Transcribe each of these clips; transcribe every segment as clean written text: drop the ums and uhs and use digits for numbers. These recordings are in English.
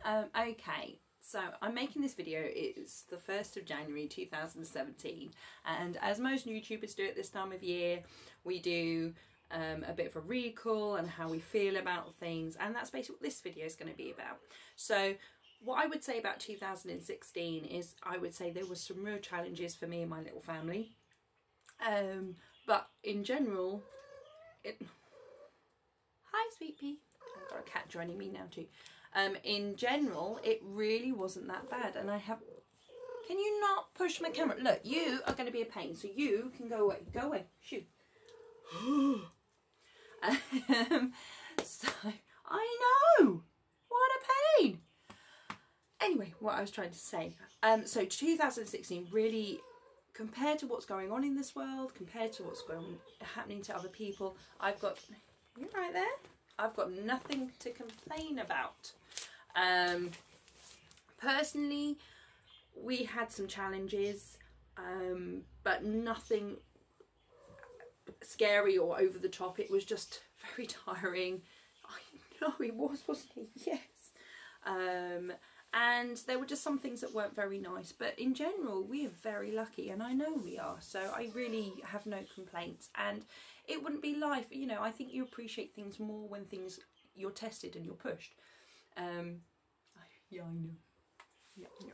Okay, so I'm making this video, it's the 1st of January 2017, and as most YouTubers do at this time of year, we do a bit of a recall and how we feel about things, and that's basically what this video is going to be about. So what I would say about 2016 is I would say there was some real challenges for me and my little family, but in general, hi sweet pea, I've got a cat joining me now too. In general, it really wasn't that bad, and can you not push my camera? Look, you are going to be a pain, so you can go away, shoo. So, I know, what a pain. Anyway, what I was trying to say, so 2016 really, compared to what's going on in this world, compared to what's happening to other people, you're right there, I've got nothing to complain about. Personally, we had some challenges, but nothing scary or over the top. It was just very tiring. I know it was, wasn't it? Yes. And there were just some things that weren't very nice, but in general we are very lucky, and I know we are, so I really have no complaints. And it wouldn't be life, you know, I think you appreciate things more when you're tested and you're pushed. Yeah, I know. Yeah, I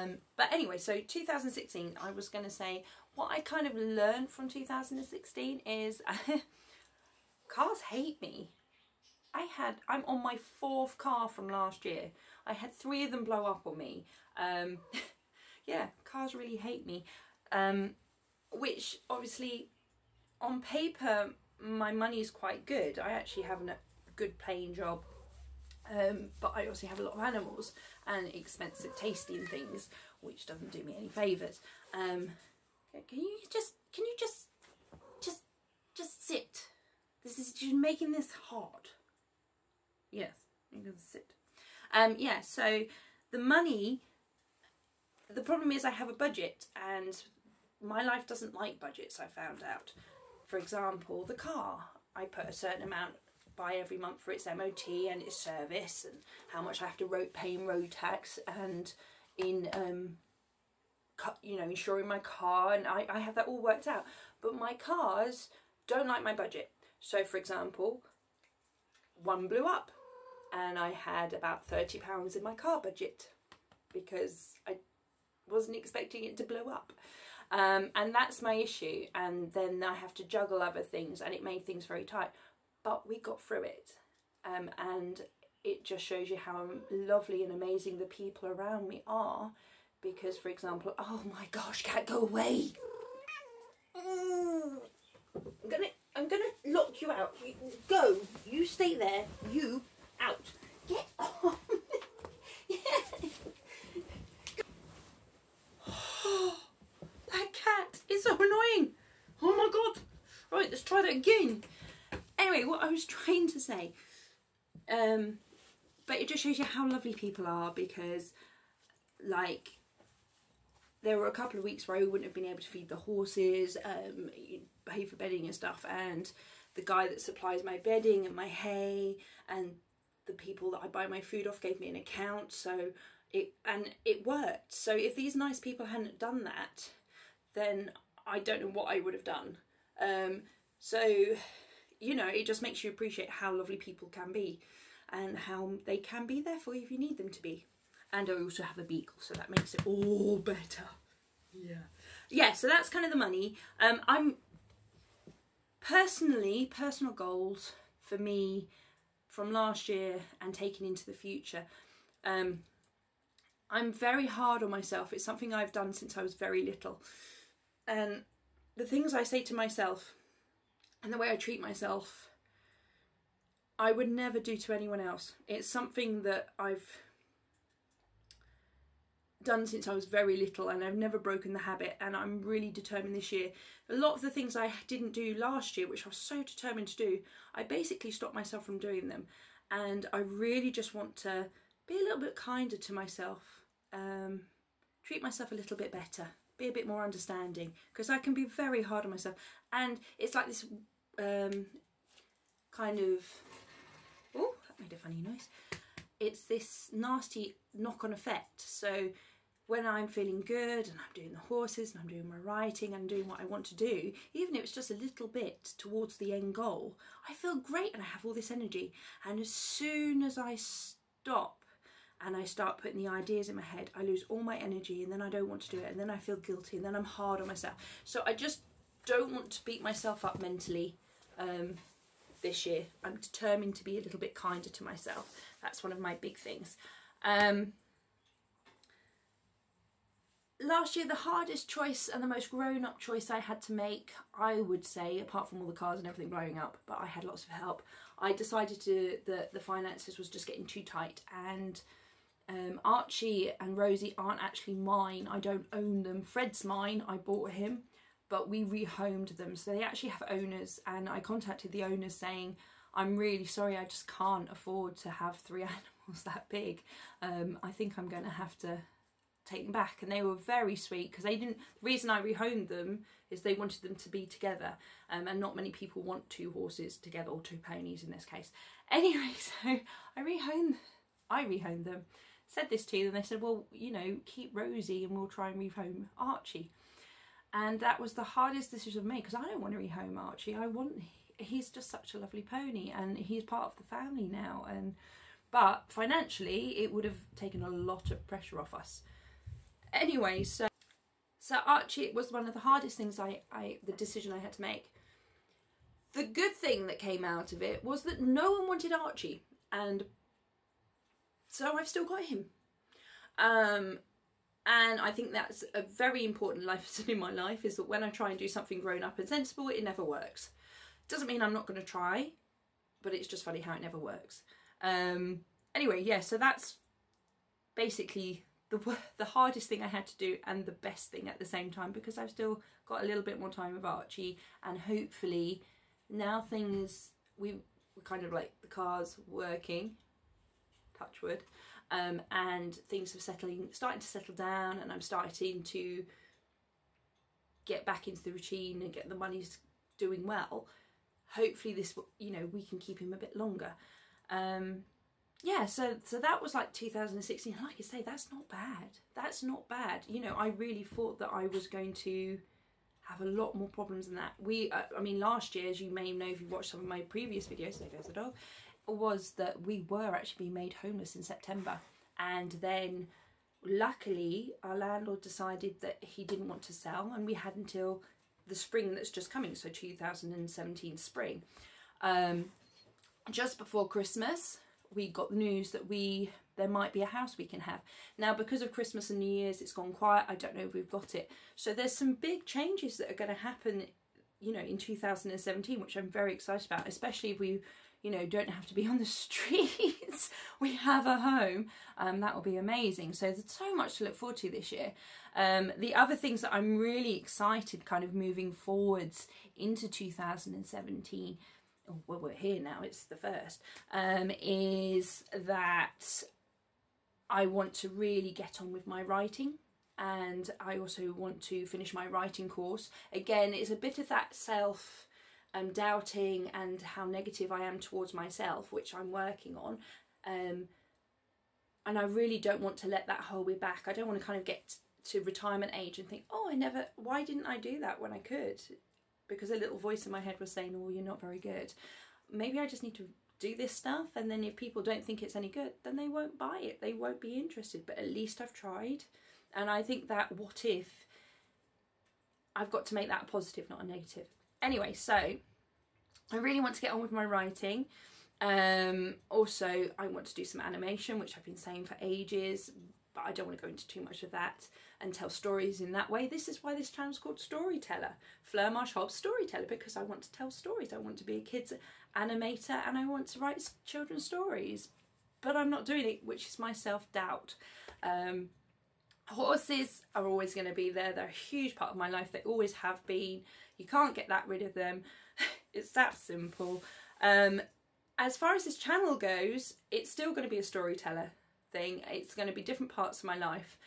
know. But anyway, so 2016, I was going to say, what I kind of learned from 2016 is cars hate me. I'm on my 4th car from last year. I had 3 of them blow up on me. Yeah, cars really hate me. Which obviously, on paper, my money is quite good. I actually have a good paying job. But I also have a lot of animals and expensive tasting things, which doesn't do me any favours. Can you just sit? You're making this hard. Yes, you can sit. Yeah, so the money, the problem is I have a budget, and my life doesn't like budgets, I found out. For example, the car, I put a certain amount by every month for its MOT and its service, and how much I have to pay in road tax, and in you know, insuring my car, and I have that all worked out. But my cars don't like my budget. So for example, one blew up, and I had about £30 in my car budget because I wasn't expecting it to blow up. And that's my issue, and then I have to juggle other things, and it made things very tight. But we got through it, and it just shows you how lovely and amazing the people around me are. Because, for example, oh my gosh, cat, go away! I'm gonna lock you out. Go, you stay there. You out. Get on. Yeah. That cat is so annoying. Oh my god. Right, let's try that again. Anyway, what I was trying to say, but it just shows you how lovely people are, because like there were a couple of weeks where I wouldn't have been able to feed the horses, pay for bedding and stuff, and the guy that supplies my bedding and my hay and the people that I buy my food off gave me an account, so it worked. So if these nice people hadn't done that, then I don't know what I would have done. So you know, it just makes you appreciate how lovely people can be, and how they can be there for you if you need them to be. And I also have a beagle, so that makes it all better. Yeah. Yeah, so that's kind of the money. I'm personal goals for me from last year and taking into the future. I'm very hard on myself. It's something I've done since I was very little. And the things I say to myself and the way I treat myself, I would never do to anyone else. It's something that I've done since I was very little, and I've never broken the habit, and I'm really determined this year. A lot of the things I didn't do last year, which I was so determined to do, I basically stopped myself from doing them. And I really just want to be a little bit kinder to myself, treat myself a little bit better, be a bit more understanding, because I can be very hard on myself. And it's like this kind of, oh, that made a funny noise. it's this nasty knock-on effect. So when I'm feeling good and I'm doing the horses and I'm doing my writing and doing what I want to do, even if it's just a little bit towards the end goal, I feel great and I have all this energy. And as soon as I stop and I start putting the ideas in my head, I lose all my energy, and then I don't want to do it, and then I feel guilty, and then I'm hard on myself. So I just don't want to beat myself up mentally this year. I'm determined to be a little bit kinder to myself. That's one of my big things. Last year, the hardest choice and the most grown-up choice I had to make, I would say, apart from all the cars and everything blowing up, but I had lots of help, I decided that the finances was just getting too tight, and Archie and Rosie aren't actually mine. I don't own them. Fred's mine. I bought him, but we rehomed them. So they actually have owners, and I contacted the owners saying, I'm really sorry, I just can't afford to have 3 animals that big. I think I'm going to have to take them back. And they were very sweet, because they didn't, the reason I rehomed them is they wanted them to be together, and not many people want 2 horses together, or 2 ponies in this case. Anyway, so I rehomed them. Said this to them, they said, well, you know, keep Rosie and we'll try and rehome Archie. And that was the hardest decision I've made, because I don't want to rehome Archie. He's just such a lovely pony, and he's part of the family now. But financially, it would have taken a lot of pressure off us. Anyway, so Archie was one of the hardest things the decision I had to make. The good thing that came out of it was that no one wanted Archie, and so I've still got him. And I think that's a very important life lesson in my life, is that when I try and do something grown up and sensible, it never works. Doesn't mean I'm not going to try, but it's just funny how it never works. Anyway, yeah, so that's basically the hardest thing I had to do, and the best thing at the same time, because I've still got a little bit more time with Archie, and hopefully now we're kind of like the car's working, touch wood, and things are starting to settle down, and I'm starting to get back into the routine and get the money's doing well. Hopefully this, you know, we can keep him a bit longer. Yeah, so that was like 2016. Like I say, that's not bad. That's not bad. You know, I really thought that I was going to have a lot more problems than that. I mean, last year, as you may know if you watched some of my previous videos, there goes the dog, was that we were actually being made homeless in September. And then, luckily, our landlord decided that he didn't want to sell, and we had until the spring that's just coming, so 2017 spring. Just before Christmas, we got news that there might be a house we can have. Now, because of Christmas and New Year's, it's gone quiet. I don't know if we've got it. So there's some big changes that are going to happen, you know, in 2017, which I'm very excited about, especially if we, you know, don't have to be on the streets. We have a home. That will be amazing. So there's so much to look forward to this year. The other things that I'm really excited kind of moving forwards into 2017, well, we're here now, it's the 1st, is that I want to really get on with my writing, and I also want to finish my writing course. Again, it's a bit of that self doubting and how negative I am towards myself, which I'm working on, and I really don't want to let that hold me back. I don't want to kind of get to retirement age and think, oh, why didn't I do that when I could? Because a little voice in my head was saying, oh, you're not very good. Maybe I just need to do this stuff, and then if people don't think it's any good, then they won't buy it. They won't be interested, but at least I've tried. And I think that what if, I've got to make that a positive, not a negative. Anyway, so I really want to get on with my writing. Also, I want to do some animation, which I've been saying for ages, but I don't want to go into too much of that, and tell stories in that way. This is why this channel is called Storyteller, Fleur Marsh Hobbs Storyteller, because I want to tell stories. I want to be a kids animator, and I want to write children's stories, but I'm not doing it, which is my self-doubt. Horses are always going to be there. They're a huge part of my life. They always have been. You can't get that rid of them. It's that simple. As far as this channel goes, it's still going to be a storyteller thing. It's going to be different parts of my life.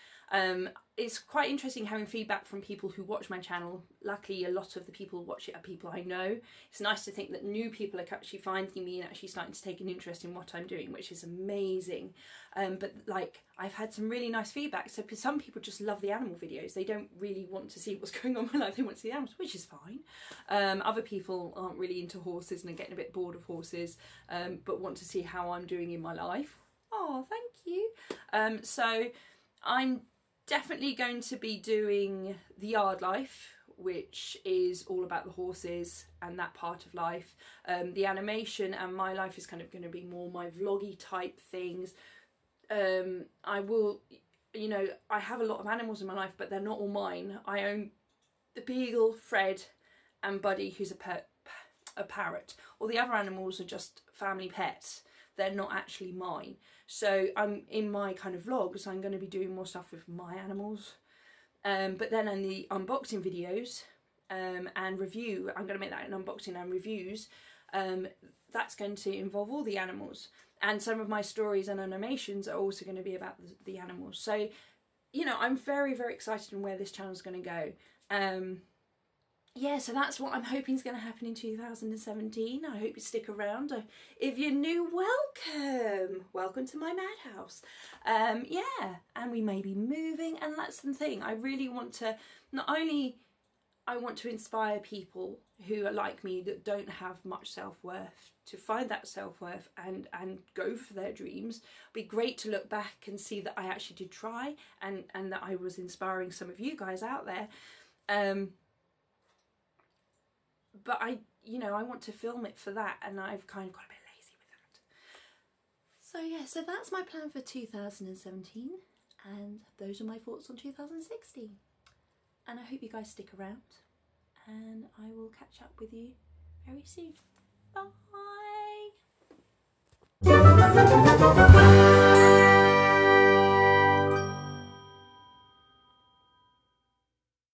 It's quite interesting having feedback from people who watch my channel. Luckily, a lot of the people who watch it are people I know. It's nice to think that new people are actually finding me and actually starting to take an interest in what I'm doing, which is amazing. But like, I've had some really nice feedback. So some people just love the animal videos. They don't really want to see what's going on in my life. They want to see the animals, which is fine. Other people aren't really into horses and are getting a bit bored of horses, but want to see how I'm doing in my life. Oh, thank you. So I'm definitely going to be doing the yard life, which is all about the horses and that part of life. The animation and my life is kind of going to be more my vloggy type things. I will, you know, I have a lot of animals in my life, but they're not all mine. I own the beagle, Fred, and Buddy, who's a parrot. All the other animals are just family pets. They're not actually mine. So I'm in my kind of vlogs, I'm going to be doing more stuff with my animals. But then in the unboxing videos and review, I'm going to make that an unboxing and reviews. That's going to involve all the animals. And some of my stories and animations are also going to be about the animals. So, you know, I'm very, very excited on where this channel is going to go. Yeah, so that's what I'm hoping is going to happen in 2017. I hope you stick around. If you're new, welcome. Welcome to my madhouse. Yeah, and we may be moving, and that's the thing. I really want to, not only I want to inspire people who are like me that don't have much self-worth to find that self-worth and go for their dreams. It'd be great to look back and see that I actually did try and that I was inspiring some of you guys out there. But you know, I want to film it for that, and I've kind of got a bit lazy with that. So yeah, so that's my plan for 2017, and those are my thoughts on 2016. And I hope you guys stick around, and I will catch up with you very soon. Bye!